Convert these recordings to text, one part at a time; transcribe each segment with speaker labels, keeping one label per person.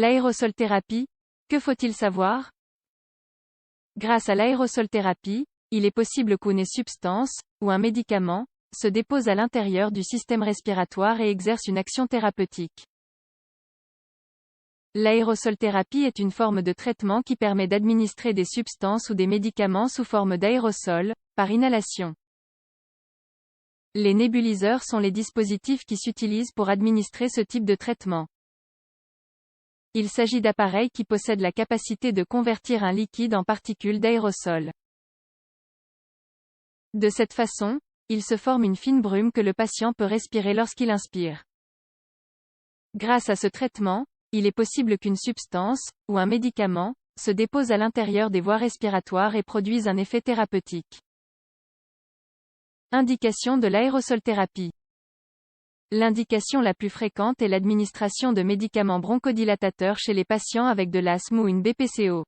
Speaker 1: L'aérosolthérapie, que faut-il savoir? Grâce à l'aérosolthérapie, il est possible qu'une substance, ou un médicament, se dépose à l'intérieur du système respiratoire et exerce une action thérapeutique. L'aérosolthérapie est une forme de traitement qui permet d'administrer des substances ou des médicaments sous forme d'aérosol, par inhalation. Les nébuliseurs sont les dispositifs qui s'utilisent pour administrer ce type de traitement. Il s'agit d'appareils qui possèdent la capacité de convertir un liquide en particules d'aérosol. De cette façon, il se forme une fine brume que le patient peut respirer lorsqu'il inspire. Grâce à ce traitement, il est possible qu'une substance, ou un médicament, se dépose à l'intérieur des voies respiratoires et produise un effet thérapeutique. Indication de l'aérosolthérapie. L'indication la plus fréquente est l'administration de médicaments bronchodilatateurs chez les patients avec de l'asthme ou une BPCO.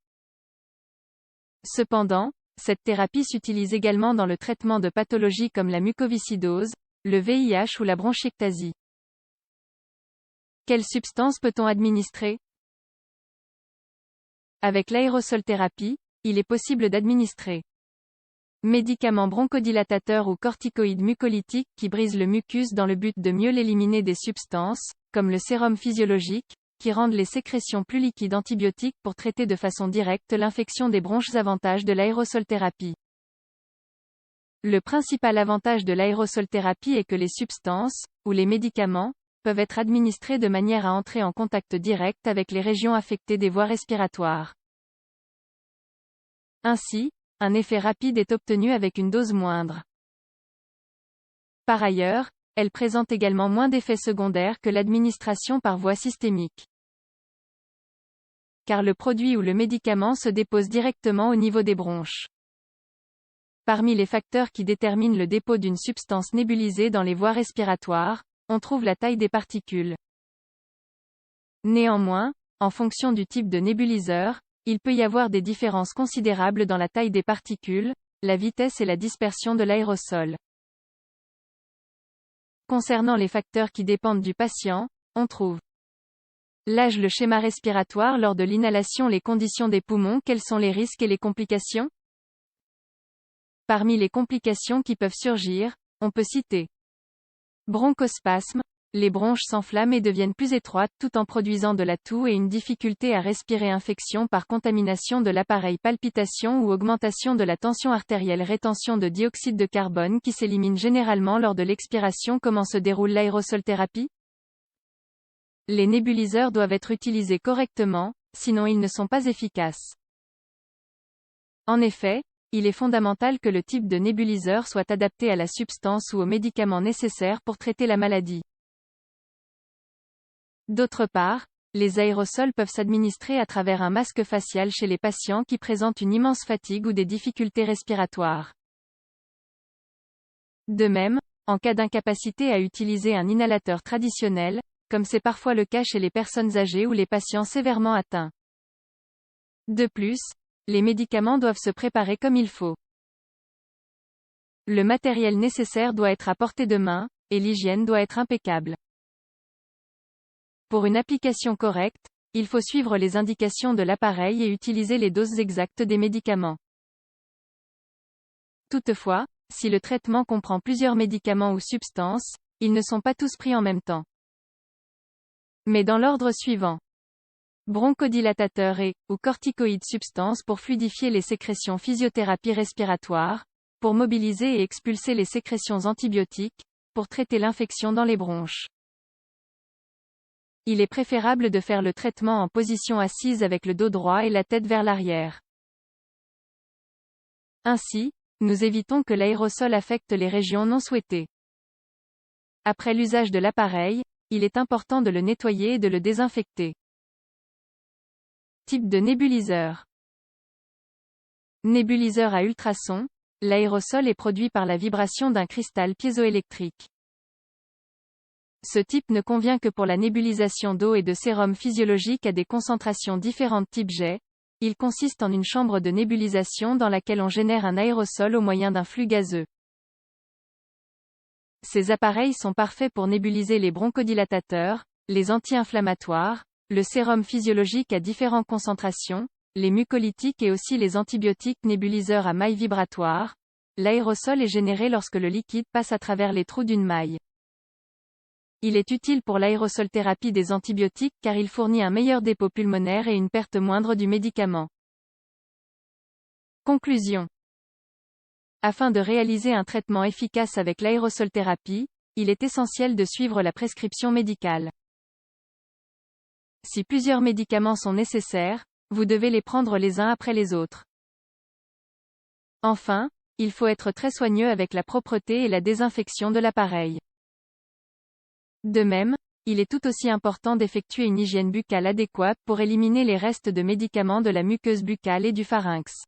Speaker 1: Cependant, cette thérapie s'utilise également dans le traitement de pathologies comme la mucoviscidose, le VIH ou la bronchiectasie. Quelle substance peut-on administrer? Avec l'aérosolthérapie, il est possible d'administrer médicaments bronchodilatateurs ou corticoïdes mucolytiques qui brisent le mucus dans le but de mieux l'éliminer, des substances, comme le sérum physiologique, qui rendent les sécrétions plus liquides, antibiotiques pour traiter de façon directe l'infection des bronches. Avantages de l'aérosolthérapie. Le principal avantage de l'aérosolthérapie est que les substances, ou les médicaments, peuvent être administrés de manière à entrer en contact direct avec les régions affectées des voies respiratoires. Ainsi, un effet rapide est obtenu avec une dose moindre. Par ailleurs, elle présente également moins d'effets secondaires que l'administration par voie systémique. Car le produit ou le médicament se dépose directement au niveau des bronches. Parmi les facteurs qui déterminent le dépôt d'une substance nébulisée dans les voies respiratoires, on trouve la taille des particules. Néanmoins, en fonction du type de nébuliseur, il peut y avoir des différences considérables dans la taille des particules, la vitesse et la dispersion de l'aérosol. Concernant les facteurs qui dépendent du patient, on trouve l'âge, le schéma respiratoire lors de l'inhalation, les conditions des poumons. Quels sont les risques et les complications? Parmi les complications qui peuvent surgir, on peut citer bronchospasme, les bronches s'enflamment et deviennent plus étroites tout en produisant de la toux et une difficulté à respirer, infection par contamination de l'appareil, palpitation ou augmentation de la tension artérielle, rétention de dioxyde de carbone qui s'élimine généralement lors de l'expiration. Comment se déroule l'aérosolthérapie? Les nébuliseurs doivent être utilisés correctement, sinon ils ne sont pas efficaces. En effet, il est fondamental que le type de nébuliseur soit adapté à la substance ou aux médicaments nécessaires pour traiter la maladie. D'autre part, les aérosols peuvent s'administrer à travers un masque facial chez les patients qui présentent une immense fatigue ou des difficultés respiratoires. De même, en cas d'incapacité à utiliser un inhalateur traditionnel, comme c'est parfois le cas chez les personnes âgées ou les patients sévèrement atteints. De plus, les médicaments doivent se préparer comme il faut. Le matériel nécessaire doit être à portée de main, et l'hygiène doit être impeccable. Pour une application correcte, il faut suivre les indications de l'appareil et utiliser les doses exactes des médicaments. Toutefois, si le traitement comprend plusieurs médicaments ou substances, ils ne sont pas tous pris en même temps, mais dans l'ordre suivant. Bronchodilatateurs ou corticoïdes, substances pour fluidifier les sécrétions, physiothérapie respiratoire, pour mobiliser et expulser les sécrétions, antibiotiques, pour traiter l'infection dans les bronches. Il est préférable de faire le traitement en position assise avec le dos droit et la tête vers l'arrière. Ainsi, nous évitons que l'aérosol affecte les régions non souhaitées. Après l'usage de l'appareil, il est important de le nettoyer et de le désinfecter. Type de nébuliseur. Nébuliseur à ultrasons, l'aérosol est produit par la vibration d'un cristal piézoélectrique. Ce type ne convient que pour la nébulisation d'eau et de sérum physiologique à des concentrations différentes. Type jet, il consiste en une chambre de nébulisation dans laquelle on génère un aérosol au moyen d'un flux gazeux. Ces appareils sont parfaits pour nébuliser les bronchodilatateurs, les anti-inflammatoires, le sérum physiologique à différentes concentrations, les mucolytiques et aussi les antibiotiques nébuliseurs à maille vibratoire. L'aérosol est généré lorsque le liquide passe à travers les trous d'une maille. Il est utile pour l'aérosolthérapie des antibiotiques car il fournit un meilleur dépôt pulmonaire et une perte moindre du médicament. Conclusion. Afin de réaliser un traitement efficace avec l'aérosolthérapie, il est essentiel de suivre la prescription médicale. Si plusieurs médicaments sont nécessaires, vous devez les prendre les uns après les autres. Enfin, il faut être très soigneux avec la propreté et la désinfection de l'appareil. De même, il est tout aussi important d'effectuer une hygiène buccale adéquate pour éliminer les restes de médicaments de la muqueuse buccale et du pharynx.